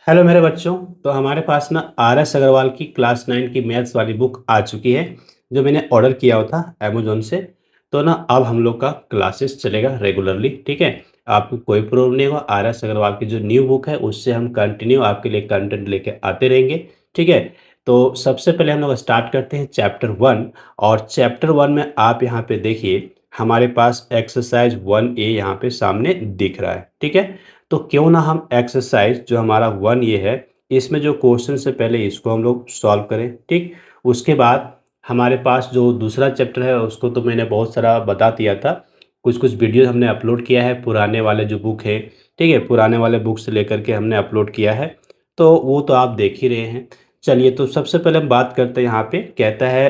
Hello मेरे बच्चों। तो हमारे पास ना आर एस अग्रवाल की क्लास 9 की मैथ्स वाली बुक आ चुकी है, जो मैंने ऑर्डर किया हुआ था अमेजोन से। तो ना अब हम लोग का क्लासेस चलेगा रेगुलरली, ठीक है। आपको कोई प्रॉब्लम नहीं होगा। आर एस अग्रवाल की जो न्यू बुक है उससे हम कंटिन्यू आपके लिए कंटेंट लेके आते रहेंगे, ठीक है। तो सबसे पहले हम लोग स्टार्ट करते हैं चैप्टर 1। और चैप्टर 1 में आप यहाँ पे देखिए, हमारे पास एक्सरसाइज 1A यहाँ पे सामने दिख रहा है, ठीक है। तो क्यों ना हम एक्सरसाइज जो हमारा 1A है, इसमें जो क्वेश्चन से पहले इसको हम लोग सॉल्व करें, ठीक। उसके बाद हमारे पास जो दूसरा चैप्टर है उसको तो मैंने बहुत सारा बता दिया था। कुछ कुछ वीडियो हमने अपलोड किया है, पुराने वाले जो बुक है, ठीक है, पुराने वाले बुक से लेकर के हमने अपलोड किया है। तो वो तो आप देख ही रहे हैं। चलिए, तो सबसे पहले हम बात करते हैं। यहाँ पे कहता है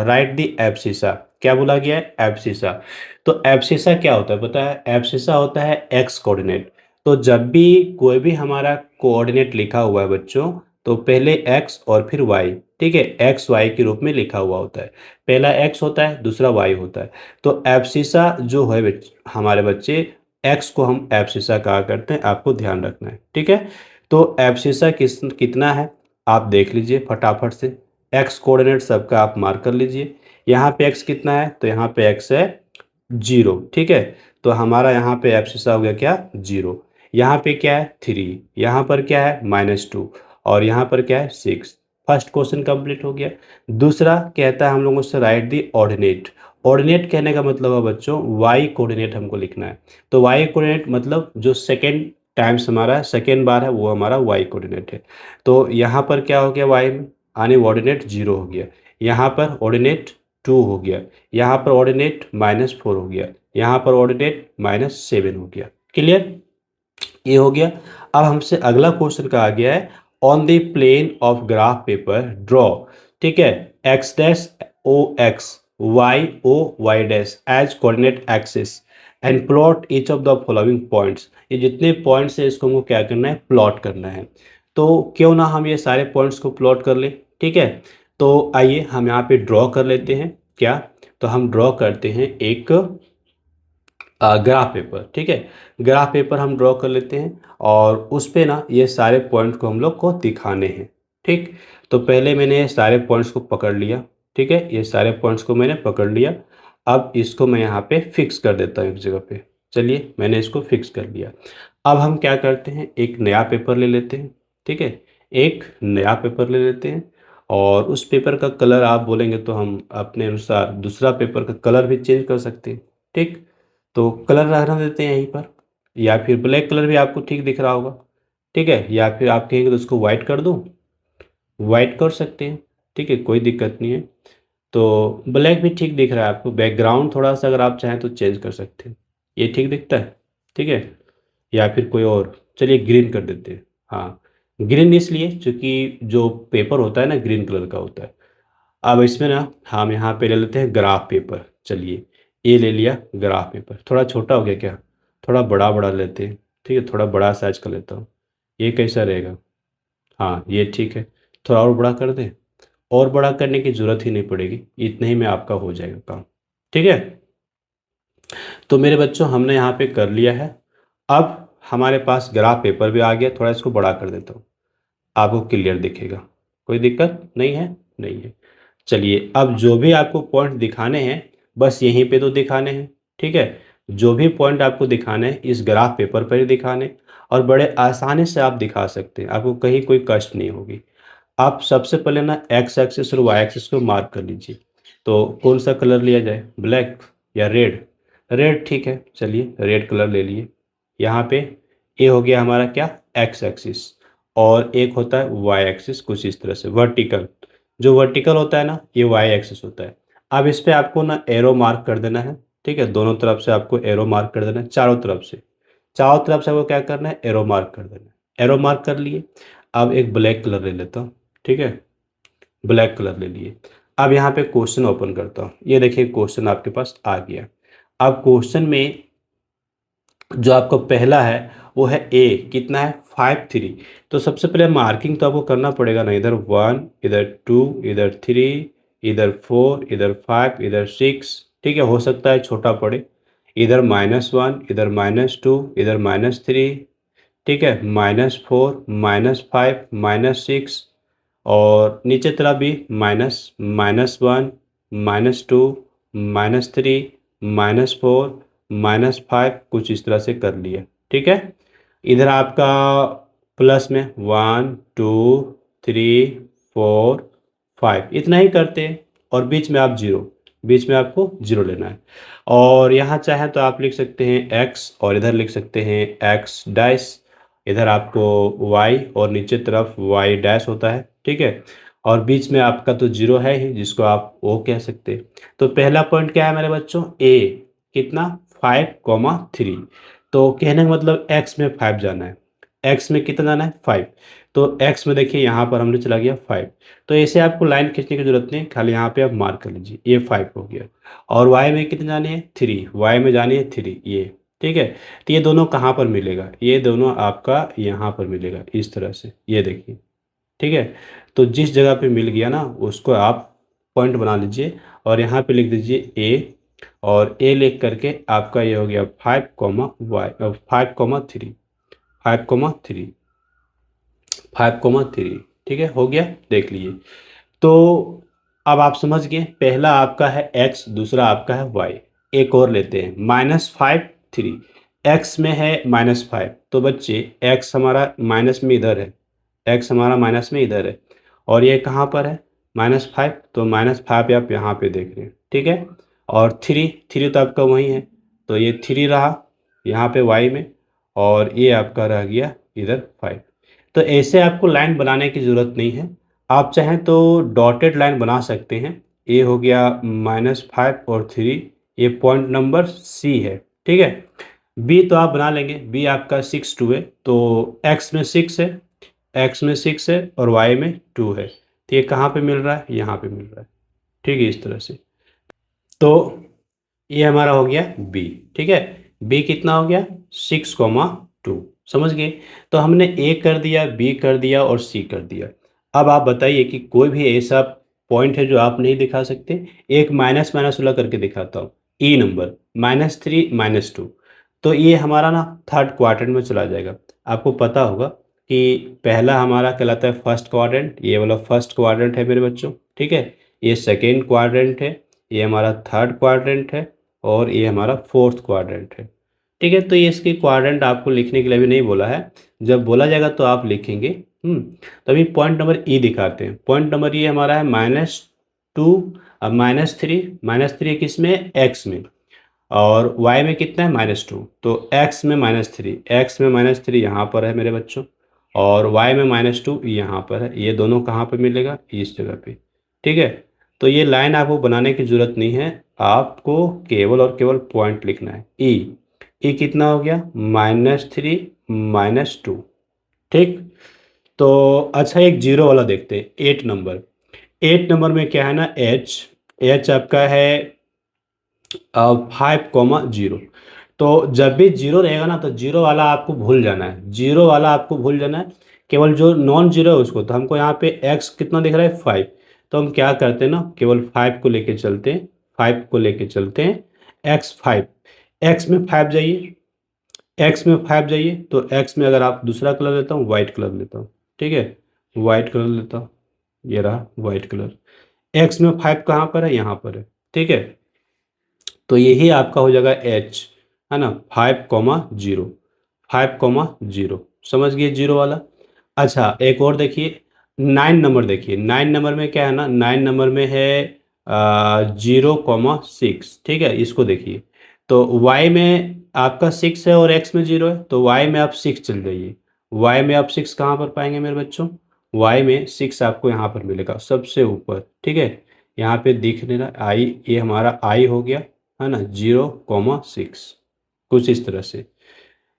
राइट द एब्सिसा। क्या बोला गया है? एब्सिसा। तो एब्सिसा क्या होता है पता है? एब्सिसा होता है एक्स कोऑर्डिनेट। तो जब भी कोई भी हमारा कोऑर्डिनेट लिखा हुआ है बच्चों, तो पहले एक्स और फिर वाई, ठीक है, एक्स वाई के रूप में लिखा हुआ होता है। पहला एक्स होता है, दूसरा वाई होता है। तो एब्सिसा जो है हमारे बच्चे, एक्स को हम एब्सिसा कहा करते हैं, आपको ध्यान रखना है, ठीक है। तो एब्सिसा कितना है आप देख लीजिए फटाफट से। एक्स कोऑर्डिनेट सबका आप मार्क कर लीजिए। यहाँ पे एक्स कितना है? तो यहाँ पे एक्स है 0, ठीक है। तो हमारा यहाँ पे एब्सिसा हो गया क्या? 0। यहाँ पे क्या है? 3। यहाँ पर क्या है? -2। और यहाँ पर क्या है? 6। फर्स्ट क्वेश्चन कंप्लीट हो गया। दूसरा कहता है हम लोगों से राइट दी ऑर्डिनेट। ऑर्डिनेट कहने का मतलब है बच्चों, वाई कोऑर्डिनेट हमको लिखना है। तो वाई कोऑर्डिनेट मतलब जो सेकेंड टाइम्स हमारा सेकेंड बार है वो हमारा वाई कोऑर्डिनेट है। तो यहाँ पर क्या हो गया? वाई में आने ऑर्डिनेट 0 हो गया। यहाँ पर ऑर्डिनेट 2 हो गया। यहाँ पर ऑर्डिनेट -4 हो गया। यहाँ पर ऑर्डिनेट -7 हो गया। क्लियर? ये हो गया। अब हमसे अगला क्वेश्चन कहा गया है, on the plane of graph paper draw, ठीक है, X dash O X, Y O Y dash as coordinate axis and plot each of the following points. ये जितने पॉइंट्स है इसको हमको क्या करना है? प्लॉट करना है। तो क्यों ना हम ये सारे पॉइंट्स को प्लॉट कर लें, ठीक है। तो आइए हम यहाँ पे ड्रॉ कर लेते हैं। क्या? तो हम ड्रॉ करते हैं एक ग्राफ पेपर, ठीक है। ग्राफ पेपर हम ड्रॉ कर लेते हैं और उस पे ना ये सारे पॉइंट को हम लोग को दिखाने हैं, ठीक। तो पहले मैंने ये सारे पॉइंट्स को पकड़ लिया, ठीक है, ये सारे पॉइंट्स को मैंने पकड़ लिया। अब इसको मैं यहाँ पे फिक्स कर देता हूँ एक जगह पे। चलिए, मैंने इसको फिक्स कर लिया। अब हम क्या करते हैं, एक नया पेपर ले लेते हैं, ठीक है। एक नया पेपर ले लेते हैं और उस पेपर का कलर आप बोलेंगे तो हम अपने अनुसार दूसरा पेपर का कलर भी चेंज कर सकते हैं, ठीक। तो कलर रहने देते हैं यहीं पर, या फिर ब्लैक कलर भी आपको ठीक दिख रहा होगा, ठीक है। या फिर आप कहेंगे तो उसको वाइट कर दूं, वाइट कर सकते हैं, ठीक है, कोई दिक्कत नहीं है। तो ब्लैक भी ठीक दिख रहा है आपको। बैकग्राउंड थोड़ा सा अगर आप चाहें तो चेंज कर सकते हैं। ये ठीक दिखता है, ठीक है। या फिर कोई और, चलिए ग्रीन कर देते हैं। हाँ, ग्रीन इसलिए क्योंकि जो पेपर होता है ना ग्रीन कलर का होता है। अब इसमें ना हम यहाँ पे ले लेते हैं ग्राफ पेपर। चलिए, ये ले लिया ग्राफ पेपर। थोड़ा छोटा हो गया क्या? थोड़ा बड़ा बड़ा लेते हैं, ठीक है, थोड़ा बड़ा साइज का लेता हूँ। ये कैसा रहेगा? हाँ, ये ठीक है। थोड़ा और बड़ा कर दें? और बड़ा करने की ज़रूरत ही नहीं पड़ेगी, इतने ही में आपका हो जाएगा काम, ठीक है। तो मेरे बच्चों हमने यहाँ पे कर लिया है। अब हमारे पास ग्राफ पेपर भी आ गया। थोड़ा इसको बड़ा कर देता हूँ, आपको क्लियर दिखेगा। कोई दिक्कत नहीं है? नहीं है। चलिए, अब जो भी आपको पॉइंट दिखाने हैं बस यहीं पे तो दिखाने हैं, ठीक है। जो भी पॉइंट आपको दिखाने हैं इस ग्राफ पेपर पर ही दिखाने, और बड़े आसानी से आप दिखा सकते हैं, आपको कहीं कोई कष्ट नहीं होगी। आप सबसे पहले ना एक्स एक्सिस और वाई एक्सिस को मार्क कर लीजिए। तो कौन सा कलर लिया जाए, ब्लैक या रेड? रेड ठीक है, चलिए रेड कलर ले लिए। यहाँ पे ये हो गया हमारा क्या? X axis. और एक होता है वाई एक्सिस, कुछ इस तरह से वर्टिकल। जो वर्टिकल होता है ना ये वाई एक्सिस होता है। अब इस पे आपको ना एरो मार्क कर देना है, ठीक है। दोनों तरफ से आपको एरो मार्क कर देना है, चारों तरफ से। चारों तरफ से आपको क्या करना है? एरो मार्क कर देना है। एरो मार्क कर लिए। अब एक ब्लैक कलर ले लेता हूँ, ठीक है, ब्लैक कलर ले लिए। अब यहाँ पे क्वेश्चन ओपन करता हूँ। ये देखिए क्वेश्चन आपके पास आ गया। अब क्वेश्चन में जो आपको पहला है वो है ए, कितना है? 5 3। तो सबसे पहले मार्किंग तो आपको करना पड़ेगा ना, इधर 1, इधर 2, इधर 3, इधर 4, इधर 5, इधर 6, ठीक है। हो सकता है छोटा पड़े। इधर -1, इधर -2, इधर -3, ठीक है, -4 -5 -6 और नीचे तरफ भी -1 -2 -3 -4 -5 कुछ इस तरह से कर लिया। ठीक है, इधर आपका प्लस में 1 2 3 4 5 इतना ही करते हैं और बीच में आप जीरो, बीच में आपको जीरो लेना है। और यहाँ चाहे तो आप लिख सकते हैं x और इधर लिख सकते हैं x डैश, इधर आपको y और नीचे तरफ y डैश होता है। ठीक है, और बीच में आपका तो जीरो है ही जिसको आप ओ कह सकते हैं। तो पहला पॉइंट क्या है मेरे बच्चों, a कितना 5,3। तो कहने का मतलब x में 5 जाना है, x में कितना जाना है 5। तो x में देखिए यहाँ पर हमने चला गया 5। तो ऐसे आपको लाइन खींचने की जरूरत नहीं, खाली यहाँ पे आप मार्क कर लीजिए ये 5 हो गया। और y में कितने जाने हैं 3, y में जानी है 3 ये। ठीक है, तो ये दोनों कहाँ पर मिलेगा, ये दोनों आपका यहाँ पर मिलेगा इस तरह से, ये देखिए। ठीक है, तो जिस जगह पे मिल गया ना उसको आप पॉइंट बना लीजिए और यहाँ पे लिख दीजिए a, और a लिख करके आपका ये हो गया 5,3 5,3। ठीक है, हो गया, देख लीजिए। तो अब आप समझ गए, पहला आपका है x, दूसरा आपका है y। एक और लेते हैं -5 3, x में है -5, तो बच्चे x हमारा माइनस में इधर है, x हमारा माइनस में इधर है और ये कहाँ पर है -5, तो -5 आप यहाँ पे देख रहे हैं। ठीक है, और 3 तो आपका वही है, तो ये 3 रहा यहाँ पे y में और ये आपका रह गया इधर 5। तो ऐसे आपको लाइन बनाने की ज़रूरत नहीं है, आप चाहें तो डॉटेड लाइन बना सकते हैं। ये हो गया -5 और 3, ये पॉइंट नंबर सी है। ठीक है, बी तो आप बना लेंगे, बी आपका 6 2 है, तो x में 6 है, x में 6 है और y में 2 है, तो ये कहाँ पे मिल रहा है, यहाँ पे मिल रहा है। ठीक है, इस तरह से। तो ये हमारा हो गया b। ठीक है, b कितना हो गया 6,2, समझ गए। तो हमने a कर दिया, b कर दिया और c कर दिया। अब आप बताइए कि कोई भी ऐसा पॉइंट है जो आप नहीं दिखा सकते। एक माइनस माइनस वाला करके दिखाता हूँ, ई नंबर -3 -2, तो ये हमारा ना थर्ड क्वाड्रेंट में चला जाएगा। आपको पता होगा कि पहला हमारा कहलाता है फर्स्ट क्वाड्रेंट, ये वाला फर्स्ट क्वाड्रेंट है मेरे बच्चों। ठीक है, ये सेकेंड क्वाड्रेंट है, ये हमारा थर्ड क्वाड्रेंट है और ये हमारा फोर्थ क्वाड्रेंट है। ठीक है, तो ये इसके क्वाड्रेंट आपको लिखने के लिए अभी नहीं बोला है, जब बोला जाएगा तो आप लिखेंगे। तो अभी पॉइंट नंबर ई दिखाते हैं। पॉइंट नंबर ये हमारा है -2, अब -3 किस में, एक्स में, और y में कितना है -2, तो x में -3, x में -3 यहाँ पर है मेरे बच्चों और y में -2 यहाँ पर है। ये दोनों कहाँ पर मिलेगा, इस जगह पे। ठीक है, तो ये लाइन आपको बनाने की ज़रूरत नहीं है, आपको केवल और केवल पॉइंट लिखना है। ई कितना हो गया -3 -2। ठीक, तो अच्छा एक जीरो वाला देखते हैं, 8 नंबर। 8 नंबर में क्या है ना, एच आपका है 5,0। तो जब भी जीरो रहेगा ना तो जीरो वाला आपको भूल जाना है, जीरो वाला आपको भूल जाना है, केवल जो नॉन जीरो है उसको। तो हमको यहाँ पे एक्स कितना दिख रहा है 5, तो हम क्या करते हैं ना, केवल 5 को लेके चलते हैं, 5 को लेके चलते हैं, x5, एक्स में 5 जाइए, एक्स में 5 जाइए, तो एक्स में अगर आप दूसरा कलर लेता हूँ, वाइट कलर लेता हूँ। ठीक है, वाइट कलर लेता हूँ, ये रहा वाइट कलर। एक्स में 5 कहाँ पर है, यहाँ पर है। ठीक है, तो यही आपका हो जाएगा एच, है ना, 5,0, 5,0, समझ गए जीरो वाला। अच्छा एक और देखिए 9 नंबर, देखिए 9 नंबर में क्या है ना, 9 नंबर में है 0,6। ठीक है, इसको देखिए, तो y में आपका 6 है और x में 0 है, तो y में आप 6 चल जाइए। y में आप 6 कहाँ पर पाएंगे मेरे बच्चों, y में 6 आपको यहाँ पर मिलेगा सबसे ऊपर। ठीक है, यहाँ पे दिख नहीं रहा i, ये हमारा i हो गया, है ना, 0,6, कुछ इस तरह से।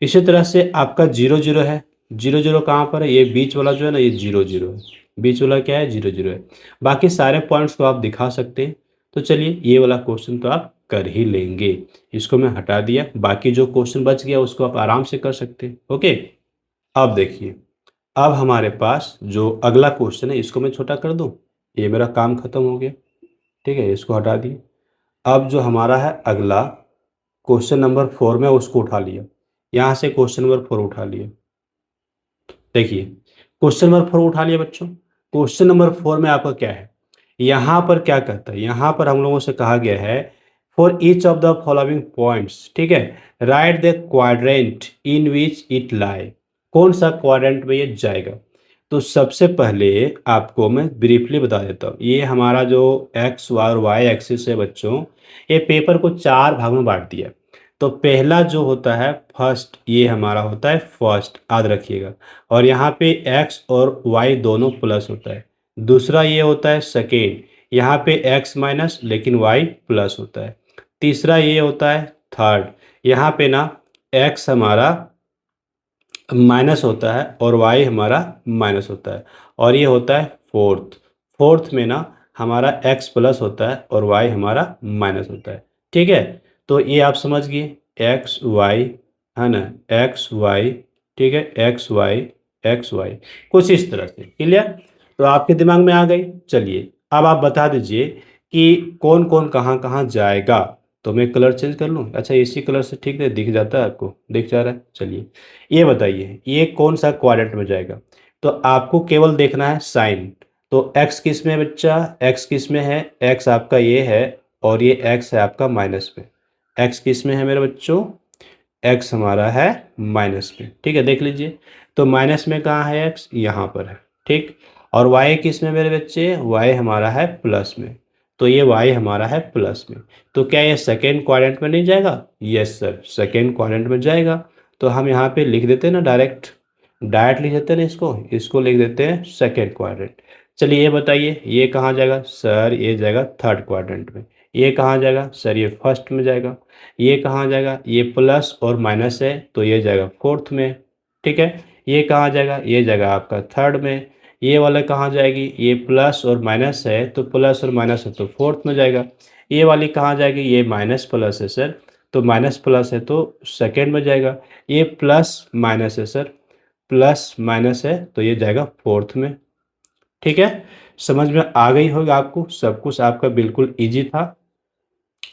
इसी तरह से आपका 0 0 है, 0 0 कहाँ पर है, ये बीच वाला जो है ना, ये 0 0 है, बीच वाला क्या है 0 0 है। बाकी सारे पॉइंट्स को आप दिखा सकते हैं। तो चलिए ये वाला क्वेश्चन तो आप कर ही लेंगे, इसको मैं हटा दिया, बाकी जो क्वेश्चन बच गया उसको आप आराम से कर सकते हैं। ओके, अब देखिए, अब हमारे पास जो अगला क्वेश्चन है इसको मैं छोटा कर दूं, ये मेरा काम खत्म हो गया। ठीक है, इसको हटा दिए। अब जो हमारा है अगला क्वेश्चन नंबर 4 में उसको उठा लिया, यहाँ से क्वेश्चन नंबर 4 उठा लिया। देखिए क्वेश्चन नंबर 4 उठा लिया बच्चों। क्वेश्चन नंबर 4 में आपका क्या है, यहाँ पर क्या कहता है, यहाँ पर हम लोगों से कहा गया है for each of the following points, ठीक है, right the quadrant in which it लाई, कौन सा क्वाड्रेंट में ये जाएगा। तो सबसे पहले आपको मैं ब्रीफली बता देता हूँ, ये हमारा जो एक्स और वाई एक्सिस है बच्चों, ये पेपर को 4 भाग में बांट दिया। तो पहला जो होता है फर्स्ट, ये हमारा होता है फर्स्ट, याद रखिएगा, और यहाँ पे एक्स और वाई दोनों प्लस होता है। दूसरा ये होता है सेकेंड, यहाँ पे एक्स माइनस लेकिन वाई प्लस होता है। तीसरा ये होता है थर्ड, यहाँ पे ना एक्स हमारा माइनस होता है और वाई हमारा माइनस होता है। और ये होता है फोर्थ, फोर्थ में ना हमारा एक्स प्लस होता है और वाई हमारा माइनस होता है। ठीक है, तो ये आप समझ गए, एक्स वाई है ना, एक्स वाई, ठीक है, एक्स वाई कुछ इस तरह से। क्लियर, तो आपके दिमाग में आ गई। चलिए अब आप बता दीजिए कि कौन कौन कहाँ कहाँ जाएगा। तो मैं कलर चेंज कर लूँ, अच्छा इसी कलर से ठीक है, दिख जाता है आपको, दिख जा रहा है। चलिए ये बताइए ये कौन सा क्वाड्रेंट में जाएगा। तो आपको केवल देखना है साइन। तो एक्स किस में है बच्चा, एक्स किस में है, एक्स आपका ये है और ये एक्स है आपका माइनस में। एक्स किस में है मेरे बच्चों, एक्स हमारा है माइनस में। ठीक है, देख लीजिए, तो माइनस में कहाँ है एक्स, यहाँ पर है। ठीक, और वाई किस में मेरे बच्चे, वाई हमारा है प्लस में। तो ये वाई हमारा है प्लस में। तो क्या ये सेकेंड क्वाड्रेंट में नहीं जाएगा, यस सर सेकेंड क्वाड्रेंट में जाएगा। तो हम यहाँ पे लिख देते हैं ना, डायरेक्ट डायरेक्ट लिख देते हैं ना, इसको लिख देते हैं सेकेंड क्वाड्रेंट। चलिए ये बताइए ये कहाँ जाएगा, सर ये जाएगा थर्ड क्वाड्रेंट में। ये कहाँ जाएगा, सर ये फर्स्ट में जाएगा। ये कहाँ जाएगा, ये प्लस और माइनस है तो ये जाएगा फोर्थ में। ठीक है, ये कहाँ जाएगा, ये जाएगा आपका थर्ड में। ये वाला कहाँ जाएगी, ये प्लस और माइनस है तो प्लस और माइनस है तो फोर्थ में जाएगा। ये वाली कहाँ जाएगी, ये माइनस प्लस है सर, तो माइनस प्लस है तो सेकेंड में जाएगा। ये प्लस माइनस है सर, प्लस माइनस है तो ये जाएगा फोर्थ में। ठीक है, समझ में आ गई होगी आपको, सब कुछ आपका बिल्कुल इजी था,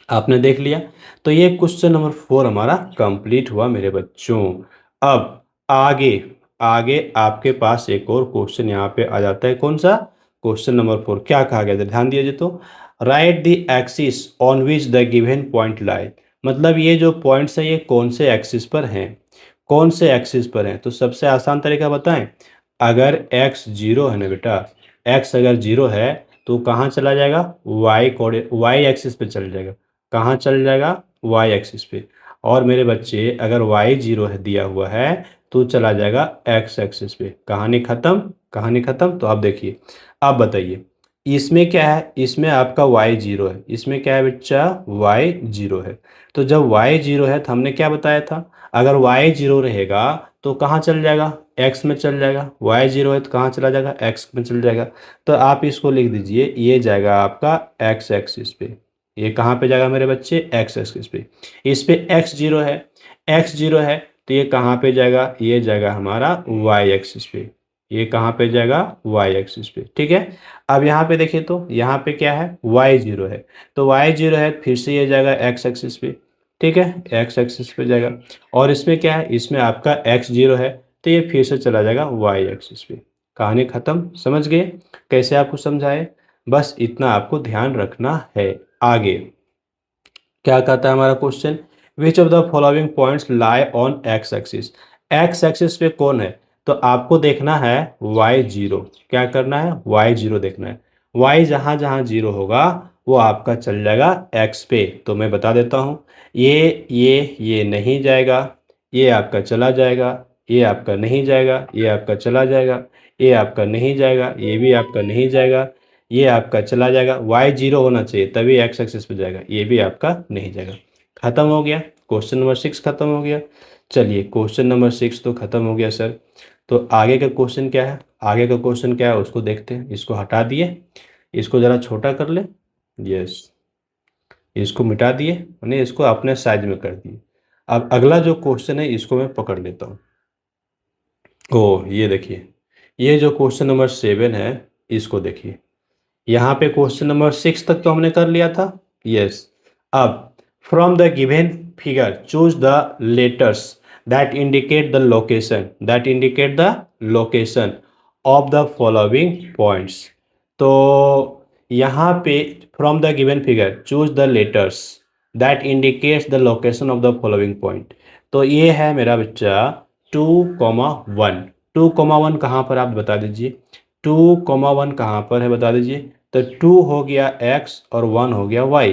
आपने देख लिया। तो ये क्वेश्चन नंबर 4 हमारा कंप्लीट हुआ मेरे बच्चों। अब आगे आगे आपके पास एक और क्वेश्चन यहाँ पे आ जाता है, कौन सा, क्वेश्चन नंबर 4। क्या कहा गया था, ध्यान दीजिए। तो right the axis on which the given point लाई, मतलब ये जो पॉइंट्स हैं ये कौन से एक्सिस पर हैं, कौन से एक्सिस पर हैं। तो सबसे आसान तरीका बताएं, अगर x 0 है ना बेटा, x अगर 0 है तो कहाँ चला जाएगा, वाई एक्सिस पे चल जाएगा। कहाँ चल जाएगा, वाई एक्सिस पे। और मेरे बच्चे अगर y 0 है दिया हुआ है तो चला जाएगा x एक्सिस पे। कहानी खत्म, कहानी खत्म। तो आप देखिए, आप बताइए इसमें क्या है, इसमें आपका y 0 है, इसमें क्या है बच्चा, y 0 है। तो जब y 0 है तो हमने क्या बताया था, अगर y 0 रहेगा तो कहाँ चल जाएगा, x में चल जाएगा। y 0 है तो कहाँ चला जाएगा, x में चल जाएगा। तो आप इसको लिख दीजिए, ये जाएगा आपका x एक्सिस पे। ये कहाँ पे जाएगा मेरे बच्चे, x एक्सिस पे। इस पे x 0 है, x 0 है तो ये कहाँ पे जाएगा, ये जाएगा हमारा y एक्सिस पे। ये कहाँ पे जाएगा, y एक्सिस पे। ठीक है, अब यहाँ पे देखिए तो यहाँ पे क्या है, y 0 है, तो y 0 है फिर से ये जाएगा x एक्सिस पे। ठीक है, x एक्सिस पे जाएगा। और इसमें क्या है, इसमें आपका x 0 है तो ये फिर से चला जाएगा y एक्सिस पे। कहानी खत्म, समझ गए कैसे आपको समझाए, बस इतना आपको ध्यान रखना है। आगे क्या कहता है हमारा question, which of the following points lie on X axis, X axis पे कौन है। तो आपको देखना है y 0, क्या करना है, y 0 देखना है। y जहाँ जहाँ 0 होगा वो आपका चल जाएगा x पे। तो मैं बता देता हूँ, ये नहीं जाएगा, ये आपका चला जाएगा, ये आपका नहीं जाएगा, ये आपका चला जाएगा, ये आपका नहीं जाएगा, ये भी आपका नहीं जाएगा, ये आपका चला जाएगा। y 0 होना चाहिए तभी x एक्सिस पे जाएगा, ये भी आपका नहीं जाएगा। खत्म हो गया, क्वेश्चन नंबर 6 खत्म हो गया। चलिए क्वेश्चन नंबर 6 तो खत्म हो गया सर। तो आगे का क्वेश्चन क्या है, आगे का क्वेश्चन क्या है उसको देखते हैं। इसको हटा दिए, इसको ज़रा छोटा कर ले, यस, इसको मिटा दिए, मैंने इसको अपने साइज में कर दिए। अब अगला जो क्वेश्चन है इसको मैं पकड़ लेता हूँ। ओह ये देखिए, ये जो क्वेश्चन नंबर 7 है इसको देखिए। यहाँ पे क्वेश्चन नंबर 6 तक तो हमने कर लिया था, यस। अब from the given figure choose the letters that indicate the location of the following points. तो यहाँ पे from the given figure choose the letters that indicates the location of the following point. तो ये है मेरा बच्चा 2,1। 2,1 कहाँ पर आप बता दीजिए, 2,1 कहाँ पर है बता दीजिए। तो 2 हो गया x और 1 हो गया y।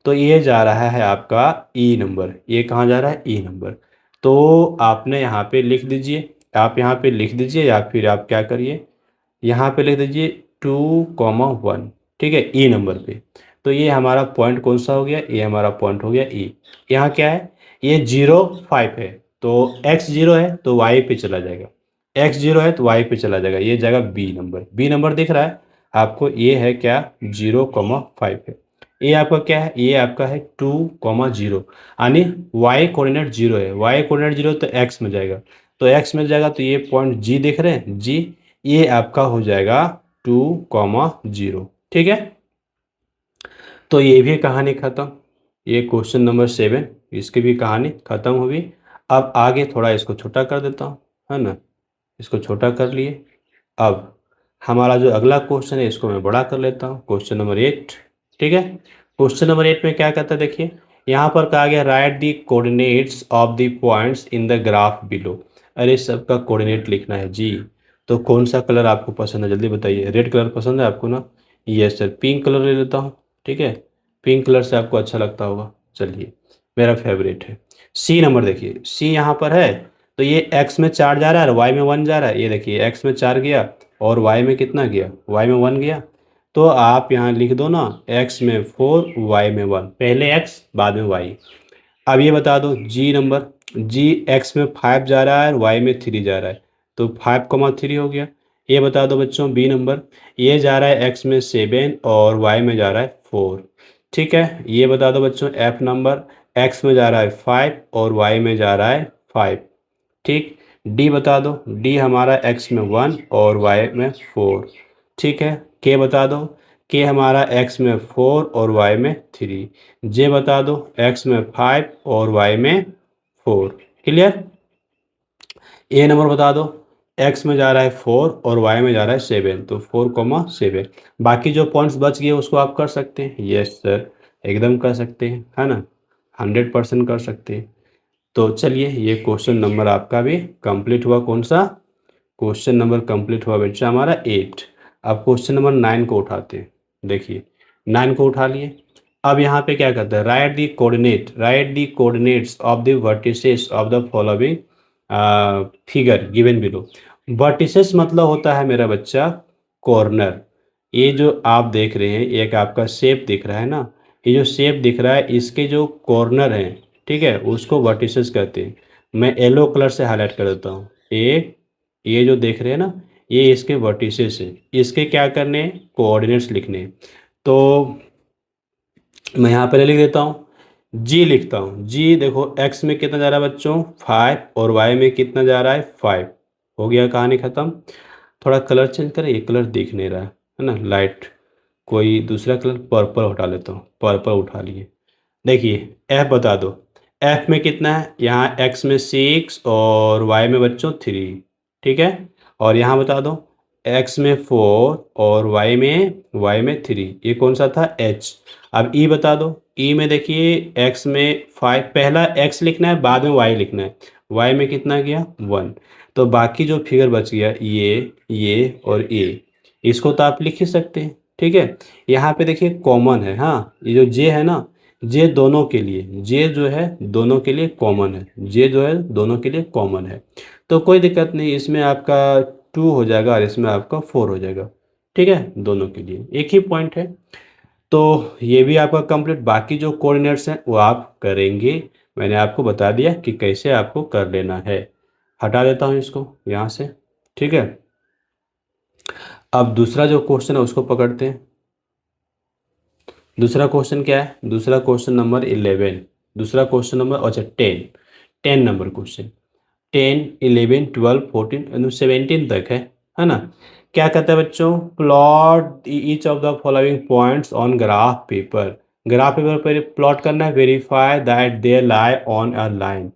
तो ये जा रहा है आपका ई नंबर, ये कहाँ जा रहा है ई नंबर। तो आपने यहाँ पे लिख दीजिए, आप यहाँ पे लिख दीजिए या फिर आप क्या करिए, यहाँ पे लिख दीजिए 2,1, ठीक है, ई नंबर पे। तो ये हमारा पॉइंट कौन सा हो गया, ये हमारा पॉइंट हो गया ई। यहाँ क्या है, ये 0,5 है, तो x 0 है तो y पे चला जाएगा, x 0 है तो y पे चला जाएगा, ये जाएगा बी नंबर। बी नंबर दिख रहा है आपको, ये है क्या 0,5 है। ये आपका क्या है, ये आपका है 2,0, यानी y कोऑर्डिनेट 0 है, y कोऑर्डिनेट 0 तो x में जाएगा, तो x में जाएगा तो ये पॉइंट जी दिख रहे हैं जी, ये आपका हो जाएगा 2,0, ठीक है। तो ये भी कहानी ख़त्म, ये क्वेश्चन नंबर 7, इसकी भी कहानी ख़त्म हुई। अब आगे थोड़ा इसको छोटा कर देता हूँ, है ना, इसको छोटा कर लिए। अब हमारा जो अगला क्वेश्चन है इसको मैं बड़ा कर लेता हूँ, क्वेश्चन नंबर 8, ठीक है। क्वेश्चन नंबर 8 में क्या कहता है देखिए, यहाँ पर कहा गया right the coordinates of the points in the graph below. अरे सबका कोऑर्डिनेट लिखना है जी। तो कौन सा कलर आपको पसंद है जल्दी बताइए, रेड कलर पसंद है आपको ना, यस सर, पिंक कलर ले लेता हूँ, ठीक है, पिंक कलर से आपको अच्छा लगता होगा, चलिए मेरा फेवरेट है। सी नंबर देखिए, सी यहाँ पर है, तो ये एक्स में 4 जा रहा है और वाई में 1 जा रहा है। ये देखिए एक्स में 4 गया और वाई में कितना गया, वाई में 1 गया। तो आप यहाँ लिख दो ना, एक्स में 4 वाई में 1, पहले एक्स बाद में वाई। अब ये बता दो जी नंबर, जी एक्स में 5 जा रहा है और वाई में 3 जा रहा है, तो 5,3 हो गया। ये बता दो बच्चों बी नंबर, ये जा रहा है एक्स में 7 और वाई में जा रहा है 4, ठीक है। ये बता दो बच्चों एफ नंबर, एक्स में जा रहा है 5 और वाई में जा रहा है 5, ठीक। डी बता दो, डी हमारा एक्स में 1 और वाई में 4, ठीक है। के बता दो, के हमारा एक्स में 4 और वाई में 3। जे बता दो, एक्स में 5 और वाई में 4, क्लियर। ए नंबर बता दो, एक्स में जा रहा है 4 और वाई में जा रहा है 7, तो 4,7। बाकी जो पॉइंट्स बच गए उसको आप कर सकते हैं, यस सर एकदम कर सकते हैं, है ना, 100% कर सकते हैं। तो चलिए ये क्वेश्चन नंबर आपका भी कंप्लीट हुआ, कौन सा क्वेश्चन नंबर कंप्लीट हुआ बच्चा हमारा 8। अब क्वेश्चन नंबर 9 को उठाते हैं, देखिए 9 को उठा लिए। अब यहाँ पे क्या करता है, right the coordinates of the vertices of the following figure given below. Vertices मतलब होता है मेरा बच्चा कॉर्नर। ये जो आप देख रहे हैं एक आपका शेप दिख रहा है ना, ये जो शेप दिख रहा है इसके जो कॉर्नर हैं, ठीक है, उसको वर्टिसेस कहते हैं। मैं येलो कलर से हाईलाइट कर देता हूँ, ये जो देख रहे हैं ना, ये इसके वर्टिसेस हैं, इसके क्या करने हैं, कोऑर्डिनेट्स लिखने हैं। तो मैं यहाँ पर लिख देता हूँ, जी लिखता हूँ, जी देखो एक्स में कितना जा रहा है बच्चों 5 और वाई में कितना जा रहा है 5, हो गया कहानी ख़त्म। थोड़ा कलर चेंज करें, ये कलर दिख नहीं रहा है ना, लाइट कोई दूसरा कलर पर्पल उठा लेता हूँ, पर्पल उठा लिए। देखिए एफ बता दो, एफ में कितना है, यहाँ एक्स में 6 और वाई में बच्चों 3, ठीक है। और यहाँ बता दो एक्स में 4 और वाई में 3, ये कौन सा था एच। अब ई बता दो, ई में देखिए एक्स में 5, पहला एक्स लिखना है बाद में वाई लिखना है, वाई में कितना गया 1। तो बाकी जो फिगर बच गया ये और ये, इसको तो आप लिख ही सकते हैं, ठीक है। यहाँ पे देखिए कॉमन है, हाँ ये जो जे है ना, जे दोनों के लिए, जे जो है दोनों के लिए कॉमन है, जे जो है दोनों के लिए कॉमन है, तो कोई दिक्कत नहीं, इसमें आपका 2 हो जाएगा और इसमें आपका 4 हो जाएगा, ठीक है, दोनों के लिए एक ही पॉइंट है। तो ये भी आपका कंप्लीट, बाकी जो कोऑर्डिनेट्स हैं वो आप करेंगे, मैंने आपको बता दिया कि कैसे आपको कर लेना है। हटा देता हूँ इसको यहाँ से, ठीक है। अब दूसरा जो क्वेश्चन है उसको पकड़ते हैं। दूसरा क्वेश्चन क्या है, दूसरा क्वेश्चन नंबर 11, दूसरा क्वेश्चन नंबर अच्छा 10 नंबर क्वेश्चन, 10 11 12 14 17 तक है ना। क्या कहता है बच्चों, plot each of the following points on graph paper. Graph paper पर प्लॉट करना है, verify that they lie on a line.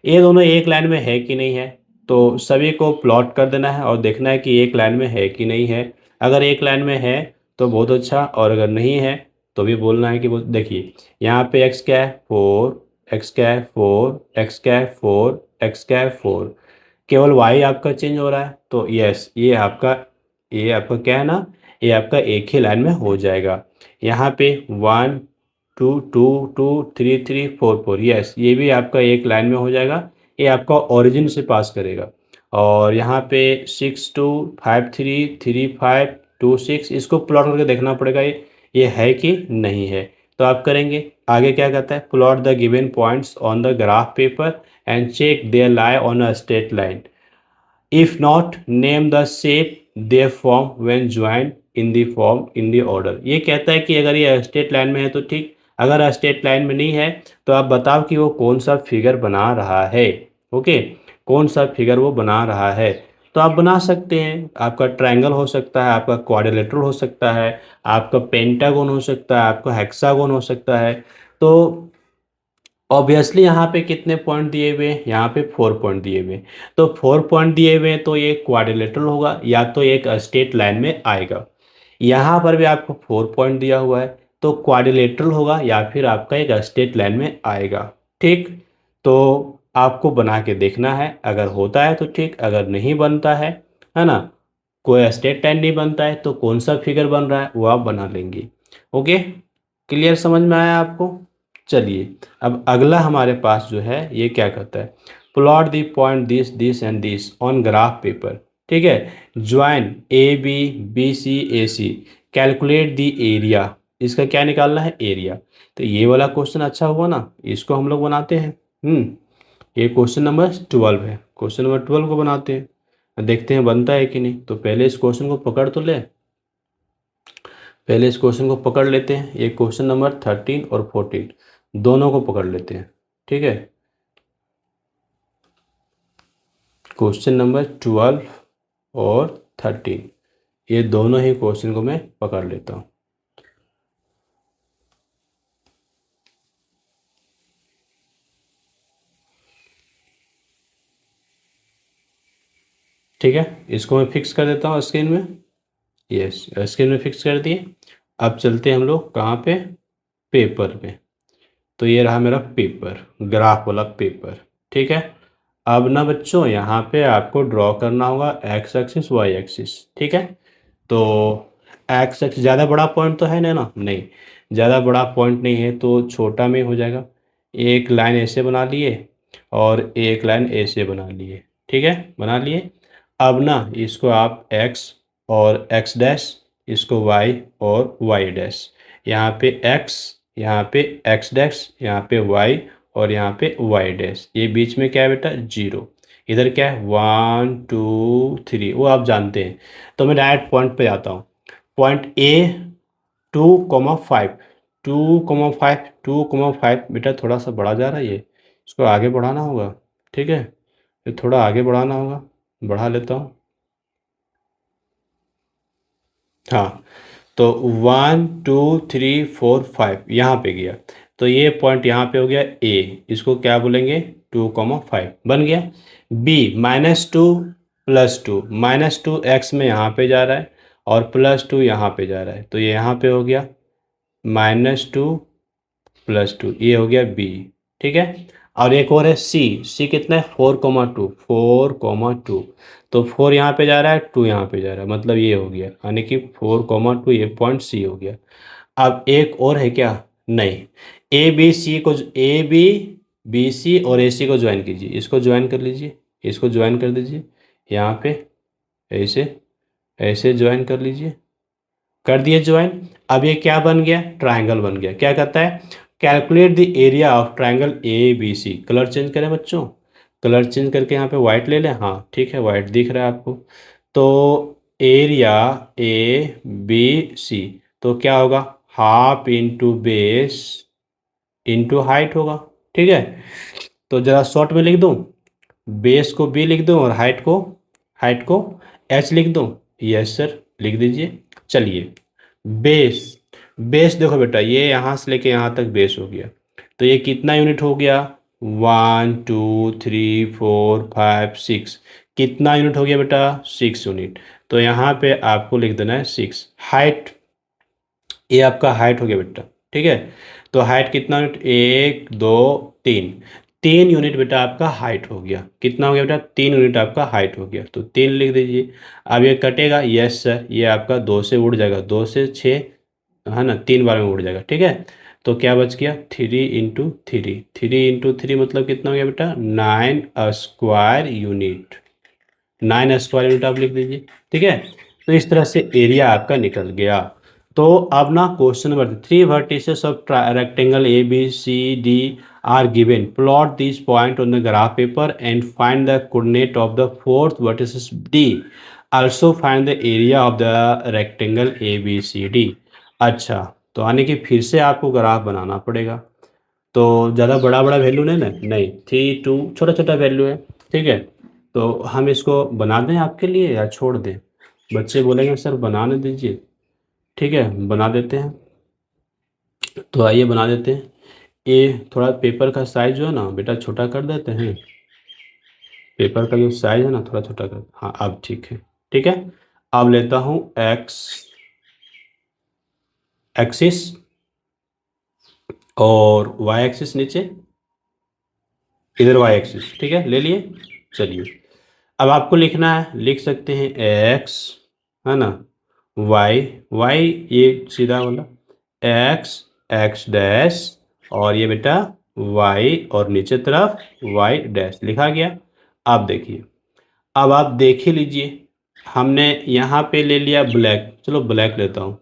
ये दोनों एक लाइन में है कि नहीं है, तो सभी को प्लॉट कर देना है और देखना है कि एक लाइन में है कि नहीं है। अगर एक लाइन में है तो बहुत अच्छा, और अगर नहीं है तो भी बोलना है कि वो देखिए यहाँ पे एक्स क्या है 4, एक्स क्या है 4, एक्स क्या है 4, एक्स क्या है 4, केवल वाई आपका चेंज हो रहा है। तो यस, ये आपका क्या है ना, ये आपका एक ही लाइन में हो जाएगा। यहाँ पे 1 2 2 2 3 3 4 4, यस ये भी आपका एक लाइन में हो जाएगा। ये आपका ओरिजिन से पास करेगा। और यहाँ पे 6 2 5 3 3 5 2 6, इसको प्लॉट करके देखना पड़ेगा ये है कि नहीं है। तो आप करेंगे आगे क्या कहता है, plot the given points on the graph paper and check there lie on a straight line. If not name the shape they form when join in the form in the order. ये कहता है कि अगर ये straight line में है तो ठीक, अगर स्ट्रेट लाइन में नहीं है तो आप बताओ कि वो कौन सा फिगर बना रहा है। ओके, कौन सा फिगर वो बना रहा है। तो आप बना सकते हैं, आपका ट्रायंगल हो सकता है, आपका क्वाड्रिलेटरल हो सकता है, आपका पेंटागन हो सकता है, आपका हेक्सागन हो सकता है। तो ऑब्वियसली यहाँ पे कितने पॉइंट दिए हुए हैं, यहाँ पे 4 पॉइंट दिए हुए हैं। तो 4 पॉइंट दिए हुए हैं तो ये क्वाड्रिलेटरल होगा या तो एक स्ट्रेट लाइन में आएगा। यहाँ पर भी आपको 4 पॉइंट दिया हुआ है तो क्वाड्रिलेटरल होगा या फिर आपका एक स्ट्रेट लाइन में आएगा। ठीक, तो आपको बना के देखना है, अगर होता है तो ठीक, अगर नहीं बनता है ना, कोई स्ट्रेट लाइन नहीं बनता है तो कौन सा फिगर बन रहा है वो आप बना लेंगे। ओके, क्लियर, समझ में आया आपको। चलिए अब अगला हमारे पास जो है ये क्या कहता है, plot the point this this and this on graph paper. ठीक है, join A B B C A C, calculate the area. इसका क्या निकालना है, एरिया। तो ये वाला क्वेश्चन अच्छा हुआ ना, इसको हम लोग बनाते हैं। ये क्वेश्चन नंबर 12 है, क्वेश्चन नंबर 12 को बनाते हैं, देखते हैं बनता है कि नहीं। तो पहले इस क्वेश्चन को पकड़ तो ले, पहले इस क्वेश्चन को पकड़ लेते हैं। ये क्वेश्चन नंबर 13 और 14 दोनों को पकड़ लेते हैं। ठीक है, क्वेश्चन नंबर 12 और 13, ये दोनों ही क्वेश्चन को मैं पकड़ लेता हूँ। ठीक है, इसको मैं फिक्स कर देता हूँ स्क्रीन में। यस, स्क्रीन में फिक्स कर दिए। अब चलते हैं हम लोग कहाँ पे, पेपर पे। तो ये रहा मेरा पेपर, ग्राफ वाला पेपर। ठीक है, अब ना बच्चों यहाँ पे आपको ड्रॉ करना होगा एक्स एक्सिस वाई एक्सिस। ठीक है, तो एक्स एक्सिस ज़्यादा बड़ा पॉइंट तो है ना, नहीं ज़्यादा बड़ा पॉइंट नहीं है तो छोटा में हो जाएगा। एक लाइन ऐसे बना लिए और एक लाइन ऐसे बना लिए। ठीक है, बना लिए। अब ना इसको आप एक्स और एक्स डैश, इसको वाई और वाई डैश, यहाँ पे एक्स, यहाँ पे एक्स डैश, यहाँ पे वाई और यहाँ पे वाई डैश, ये बीच में क्या है बेटा, जीरो। इधर क्या है 1 2 3, वो आप जानते हैं। तो मैं डायरेक्ट पॉइंट पे जाता हूँ। पॉइंट ए 2,5, 2,5, 2,5 बेटा थोड़ा सा बढ़ा जा रहा है ये, इसको आगे बढ़ाना होगा। ठीक है, ये थोड़ा आगे बढ़ाना होगा, बढ़ा लेता हूँ। हाँ, तो 1 2 3 4 5 यहाँ पे गया। तो ये पॉइंट यहाँ पे हो गया ए, इसको क्या बोलेंगे 2,5 बन गया। बी -2 +2, -2 एक्स में यहाँ पे जा रहा है और +2 यहाँ पे जा रहा है, तो ये यहाँ पे हो गया -2 +2, ये हो गया बी। ठीक है, और एक और है सी, सी कितना है 4,2, 4,2, तो 4 यहाँ पे जा रहा है, 2 यहाँ पे जा रहा है, मतलब ये हो गया, यानी कि 4,2 ये पॉइंट सी हो गया। अब एक और है क्या, नहीं, ए बी बी सी और ए सी को ज्वाइन कीजिए, इसको ज्वाइन कर लीजिए, इसको ज्वाइन कर दीजिए यहाँ पे, ऐसे ऐसे ज्वाइन कर लीजिए, कर दिए ज्वाइन। अब ये क्या बन गया, ट्रायंगल बन गया। क्या कहता है, calculate the area of triangle A B C. Colour change करें बच्चों, कलर चेंज करके यहाँ पे वाइट ले लें। हाँ ठीक है, वाइट दिख रहा है आपको। तो एरिया ए बी सी, तो क्या होगा, half into base into height होगा। ठीक है, तो ज़रा शॉर्ट में लिख दूँ, बेस को बी लिख दूँ और हाइट को एच लिख दूँ। यस सर, लिख दीजिए। चलिए, बेस, बेस देखो बेटा, ये यहाँ से लेके यहाँ तक बेस हो गया, तो ये कितना यूनिट हो गया, 1 2 3 4 5 6। कितना यूनिट हो गया बेटा? 6 यूनिट। तो यहाँ पे आपको लिख देना है 6। हाइट, ये आपका हाइट हो गया बेटा, ठीक है। तो हाइट कितना यूनिट? 1 2 3। 3 यूनिट बेटा आपका हाइट हो गया। कितना हो गया बेटा? 3 यूनिट आपका हाइट हो गया, तो 3 लिख दीजिए। अब ये कटेगा, यस सर, ये आपका 2 से उड़ जाएगा, 2 से 6 है ना, 3 बार में उड़ जाएगा, ठीक है। तो क्या बच गया? 3 × 3। 3 × 3 मतलब कितना हो गया बेटा? 9 स्क्वायर यूनिट। 9 स्क्वायर यूनिट आप लिख दीजिए, ठीक है। तो इस तरह से एरिया आपका निकल गया। तो अब ना question number 3 vertices of rectangle A B C D are given, plot this point on the graph paper and find the coordinate of the fourth vertices D, also find the area of the rectangle A B C D. अच्छा, तो यानी कि फिर से आपको graph बनाना पड़ेगा। तो ज़्यादा बड़ा बड़ा वैल्यू नहीं ना, नहीं, 3 2 छोटा छोटा वैल्यू है, ठीक है। तो हम इसको बना दें आपके लिए या छोड़ दें? बच्चे बोलेंगे सर बनाने दीजिए, ठीक है, बना देते हैं। तो आइए बना देते हैं। ये थोड़ा पेपर का साइज जो है ना बेटा छोटा कर देते हैं। पेपर का जो साइज है ना थोड़ा छोटा कर, हाँ अब ठीक है, ठीक है। अब लेता हूँ एक्स एक्सिस और वाई एक्सिस नीचे, इधर वाई एक्सिस, ठीक है, ले लिए। चलिए अब आपको लिखना है, लिख सकते हैं एक्स, है ना, वाई, वाई ये सीधा वाला, एक्स एक्स डैश, और ये बेटा वाई, और नीचे तरफ वाई डैश लिखा गया। आप देखिए, अब आप देख ही लीजिए, हमने यहाँ पे ले लिया ब्लैक, चलो ब्लैक लेता हूँ,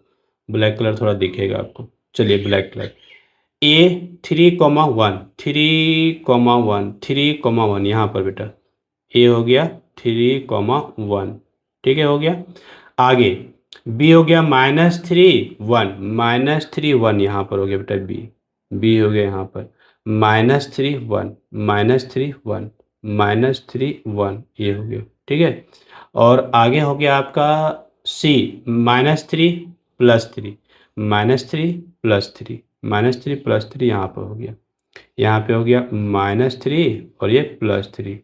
ब्लैक कलर थोड़ा दिखेगा आपको। चलिए ब्लैक कलर, ए 3,1 3,1 3,1 यहाँ पर बेटा ए हो गया 3,1, ठीक है, हो गया। आगे बी हो गया -3 1 -3 1 यहाँ पर हो गया बेटा बी, बी हो गया यहाँ पर -3 1 -3 1 -3 1, ये हो गया, ठीक है। और आगे हो गया आपका सी -3 +3 -3 +3 -3 +3 यहाँ पर हो गया, यहाँ पे हो गया -3 और ये +3,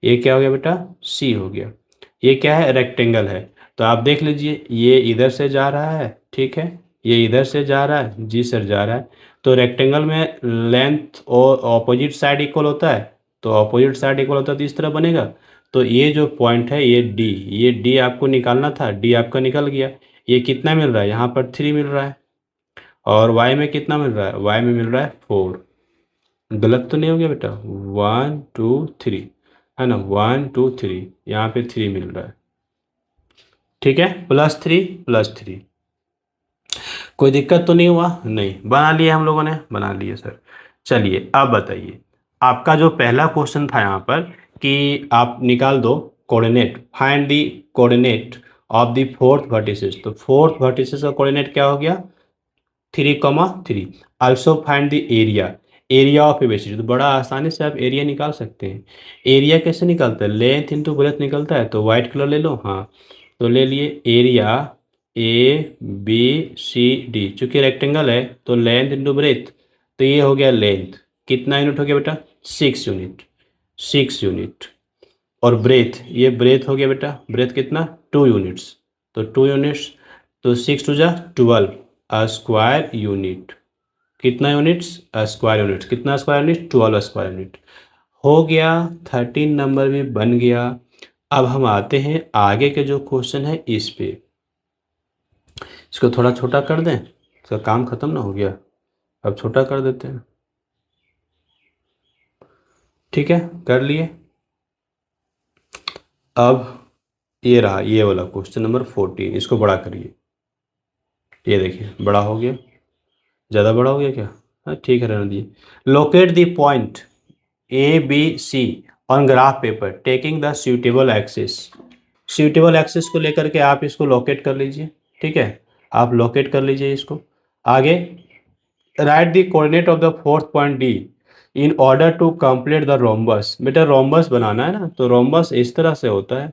ये क्या हो गया बेटा? सी हो गया। ये क्या है? रेक्टेंगल है। तो आप देख लीजिए, ये इधर से जा रहा है, ठीक है, ये इधर से जा रहा है, जी सर जा रहा है। तो रेक्टेंगल में लेंथ और ऑपोजिट साइड इक्वल होता है, तो ऑपोजिट साइड इक्वल होता है तो इस तरह बनेगा। तो ये जो पॉइंट है ये डी, ये डी आपको निकालना था, डी आपका निकल गया। ये कितना मिल रहा है? यहाँ पर 3 मिल रहा है, और वाई में कितना मिल रहा है? वाई में मिल रहा है 4। गलत तो नहीं हो गया बेटा? 1 2 3 है ना, 1 2 3, यहाँ पे 3 मिल रहा है, ठीक है, +3 कोई दिक्कत तो नहीं हुआ? नहीं, बना लिए हम लोगों ने, बना लिए सर। चलिए अब बताइए, आपका जो पहला क्वेश्चन था यहाँ पर कि आप निकाल दो coordinate, find the coordinate of the fourth vertices. तो फोर्थ वर्टिसेस का कोऑर्डिनेट क्या हो गया? 3,3। Also find the area, area of ABCD. तो बड़ा आसानी से आप एरिया निकाल सकते हैं। एरिया कैसे निकलता है? लेंथ इंटू ब्रेथ निकलता है। तो वाइट कलर ले लो, हाँ, तो ले लिए area A B C D, चूंकि रेक्टेंगल है तो लेंथ इंटू ब्रेथ, तो ये हो गया लेंथ, कितना यूनिट हो गया बेटा? 6 यूनिट, 6 यूनिट। और ब्रेथ, ये ब्रेथ हो गया बेटा, ब्रेथ कितना? 2 यूनिट्स, तो 2 यूनिट्स, तो 6 टू जा 12 स्क्वायर यूनिट। कितना यूनिट्स? Square units. कितना स्क्वायर यूनिट? 12 स्क्वायर यूनिट हो गया। 13 नंबर भी बन गया। अब हम आते हैं आगे के जो क्वेश्चन है इस पे, इसको थोड़ा छोटा कर दें, इसका काम खत्म ना हो गया, अब छोटा कर देते हैं, ठीक है, कर लिए। अब ये रहा, ये वाला क्वेश्चन नंबर 14, इसको बड़ा करिए, ये देखिए बड़ा हो गया, ज़्यादा बड़ा हो गया क्या? हाँ ठीक है, रहने दीजिए। Locate the point A B C on graph paper taking the suitable axis. suitable axis को लेकर के आप इसको लोकेट कर लीजिए, ठीक है, आप लोकेट कर लीजिए इसको। आगे write the coordinate of the fourth point D in order to complete the rhombus. बेटा रोम्बस बनाना है ना, तो रोम्बस इस तरह से होता है,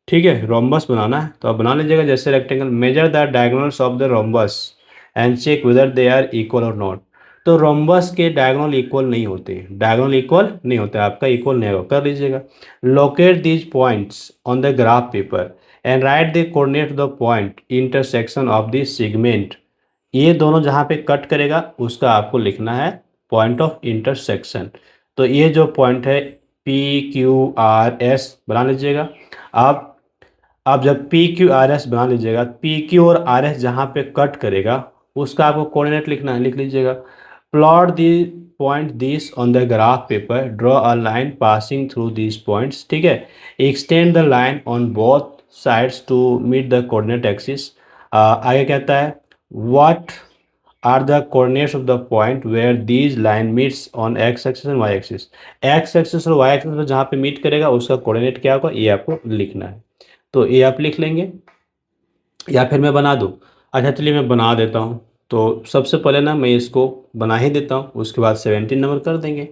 ठीक है, रोम्बस बनाना है तो आप बना लीजिएगा जैसे rectangle. Measure the diagonals of the rhombus and check whether they are equal or not. तो रोम्बस के डायगोनल इक्वल नहीं होते, डायगोनल इक्वल नहीं होता, आपका इक्वल नहीं होगा, कर लीजिएगा। Locate these points on the graph paper and right the coordinate the point intersection of the segment. ये दोनों जहाँ पे कट करेगा उसका आपको लिखना है पॉइंट ऑफ इंटरसेक्शन। तो ये जो पॉइंट है PQRS बना लीजिएगा। आप जब PQRS बना लीजिएगा, PQ और RS जहाँ पे कट करेगा उसका आपको कोऑर्डिनेट लिखना है, लिख लीजिएगा। Plot the point this on the graph paper, draw a line passing through this points, ठीक है। Extend the line on both sides to meet the coordinate axis. आगे कहता है what are the coordinates of the point where these line meets on X axis and Y axis. X axis और Y axis पर जहाँ पे meet करेगा उसका coordinate क्या होगा, ये आपको लिखना है। तो ये आप लिख लेंगे या फिर मैं बना दूँ। अच्छा चलिए मैं बना देता हूँ। तो सबसे पहले ना मैं इसको बना ही देता हूँ, उसके बाद 17 नंबर कर देंगे।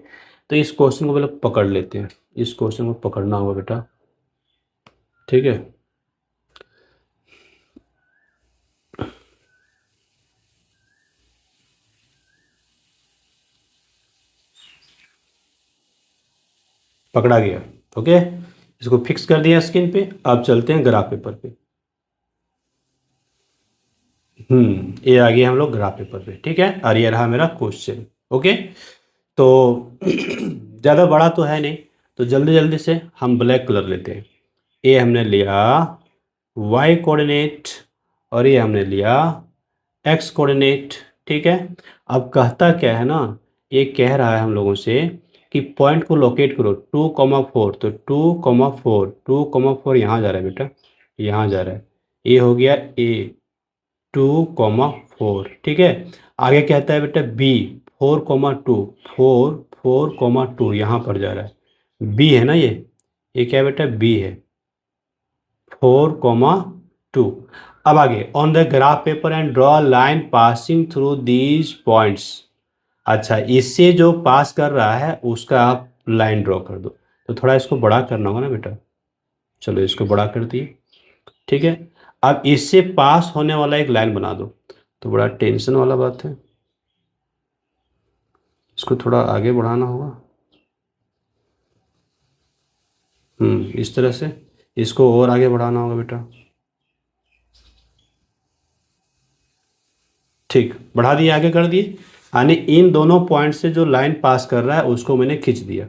तो इस क्वेश्चन को पहले पकड़ लेते हैं, इस क्वेश्चन को पकड़ना होगा बेटा, ठीक है। पकड़ा गया, ओके। इसको फिक्स कर दिया स्क्रीन पे। अब चलते हैं ग्राफ पेपर पे। ये आ गया हम लोग ग्राफ पेपर पे, ठीक है। और ये रहा मेरा क्वेश्चन, ओके। तो ज़्यादा बड़ा तो है नहीं, तो जल्दी जल्दी से हम ब्लैक कलर लेते हैं। ये हमने लिया वाई कोऑर्डिनेट और ये हमने लिया एक्स कोऑर्डिनेट, ठीक है। अब कहता क्या है ना, ये कह रहा है हम लोगों से कि पॉइंट को लोकेट करो 2,4। तो 2,4, 2,4 यहाँ जा रहा है बेटा, यहाँ जा रहा है। ये हो गया ए 2,4, ठीक है। आगे कहता है बेटा बी 4,2, 4,2 यहाँ पर जा रहा है, बी है ना ये क्या है बेटा, बी है 4,2। अब आगे on the graph paper and draw line passing through these points. अच्छा, इससे जो पास कर रहा है उसका आप लाइन ड्रॉ कर दो। तो थोड़ा इसको बड़ा करना होगा ना बेटा, चलो इसको बड़ा कर दिए, ठीक है। अब इससे पास होने वाला एक लाइन बना दो। तो बड़ा टेंशन वाला बात है, इसको थोड़ा आगे बढ़ाना होगा। इस तरह से इसको और आगे बढ़ाना होगा बेटा, ठीक, बढ़ा दिए, आगे कर दिए। यानी इन दोनों पॉइंट से जो लाइन पास कर रहा है उसको मैंने खींच दिया।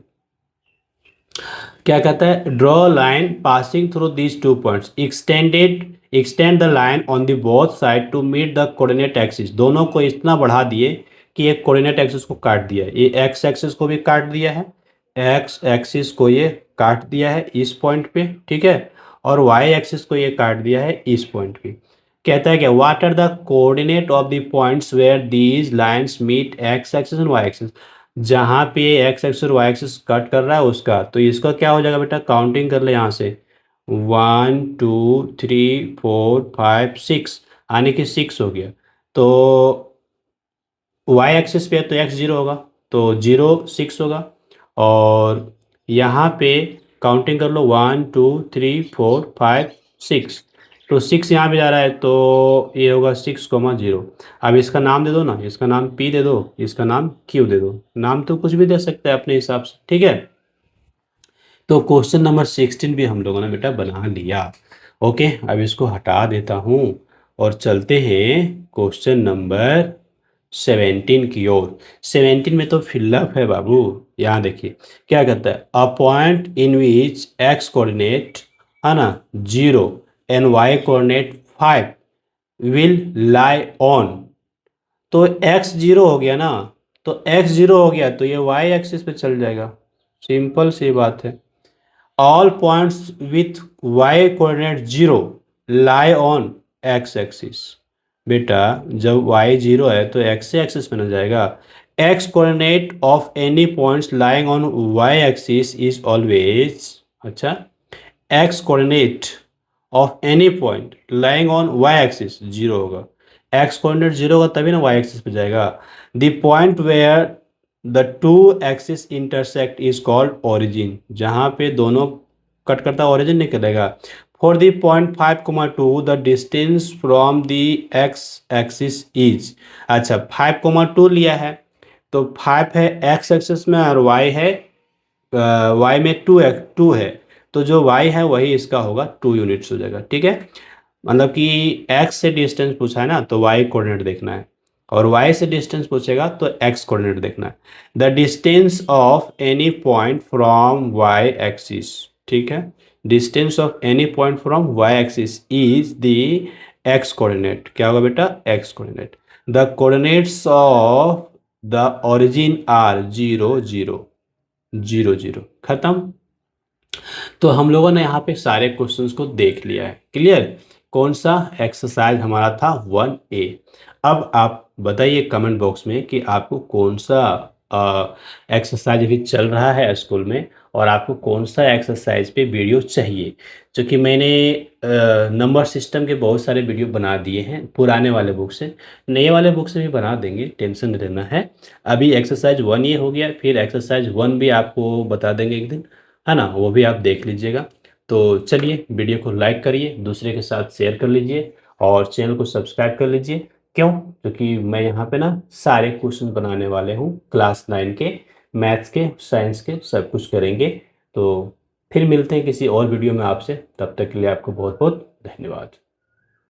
क्या कहता है, draw line passing through these 2 points, extend the line on the both side to meet the coordinate axis. दोनों को इतना बढ़ा दिए कि एक कोऑर्डिनेट एक्सिस को काट दिया है। ये एक्स एक्सिस को भी काट दिया है, एक्स एक्सिस को ये काट दिया है इस पॉइंट पे, ठीक है। और वाई एक्सिस को ये काट दिया है इस पॉइंट पे। कहता है कि what are the coordinate of the points where these lines meet X axis and Y axis. जहाँ पे एक्स एक्सिस और वाई एक्सिस कट कर रहा है उसका, तो इसका क्या हो जाएगा बेटा, काउंटिंग कर ले यहाँ से 1 2 3 4 5 6, आने की 6 हो गया। तो वाई एक्सिस पे है तो एक्स 0 होगा, तो 0 6 होगा। और यहाँ पे काउंटिंग कर लो 1 2 3 4 5 6, तो 6 यहाँ पे जा रहा है, तो ये होगा 6,0। अब इसका नाम दे दो ना, इसका नाम P दे दो, इसका नाम Q दे दो। नाम तो कुछ भी दे सकते हैं अपने हिसाब से, ठीक है। तो क्वेश्चन नंबर 16 भी हम लोगों ने बेटा बना लिया, ओके। अब इसको हटा देता हूँ और चलते हैं क्वेश्चन नंबर 17 की ओर। 17 में तो फिलअप है बाबू। यहाँ देखिए क्या कहता है, a point in which X coordinate है ना 0 and Y coordinate 5 will lie on. तो x 0 हो गया ना, तो x 0 हो गया तो ये y एक्सिस पे चल जाएगा, सिंपल सी बात है। All points with y coordinate 0 lie on x axis. बेटा जब y 0 है तो x एक्सिस पे ना जाएगा। x coordinate of any points lying on y axis is always, अच्छा, x coordinate of any point lying on y axis 0 होगा। x coordinate 0 होगा तभी ना y एक्सिस पे जाएगा। The point where the two axis intersect is called origin. जहाँ पे दोनों कट करता है ओरिजिन निकलेगा। For the point 5,2 the distance from the X axis is, अच्छा 5,2 लिया है, तो 5 है एक्स एक्सिस में और y है y में 2 है, तो जो y है वही इसका होगा 2 यूनिट्स हो जाएगा। ठीक है, मतलब कि x से डिस्टेंस पूछा है ना तो y कोऑर्डिनेट देखना है, और y से डिस्टेंस पूछेगा तो x कोऑर्डिनेट देखना है। The distance of any point from y axis, ठीक है, distance of any point from y axis is the x coordinate. क्या होगा बेटा? x coordinate. The coordinates of the origin are 0 0 0 0। खत्म। तो हम लोगों ने यहाँ पे सारे क्वेश्चंस को देख लिया है। क्लियर? कौन सा एक्सरसाइज हमारा था? 1A। अब आप बताइए कमेंट बॉक्स में कि आपको कौन सा एक्सरसाइज अभी चल रहा है स्कूल में, और आपको कौन सा एक्सरसाइज पे वीडियो चाहिए। क्योंकि मैंने नंबर सिस्टम के बहुत सारे वीडियो बना दिए हैं पुराने वाले बुक से, नए वाले बुक से भी बना देंगे, टेंशन नहीं लेना है। अभी एक्सरसाइज 1 ये हो गया, फिर एक्सरसाइज 1 भी आपको बता देंगे एक दिन, है ना, वो भी आप देख लीजिएगा। तो चलिए वीडियो को लाइक करिए, दूसरे के साथ शेयर कर लीजिए, और चैनल को सब्सक्राइब कर लीजिए। क्यों? क्योंकि मैं यहाँ पे ना सारे क्वेश्चन बनाने वाले हूँ क्लास 9 के, मैथ्स के, साइंस के, सब कुछ करेंगे। तो फिर मिलते हैं किसी और वीडियो में आपसे, तब तक के लिए आपको बहुत बहुत धन्यवाद।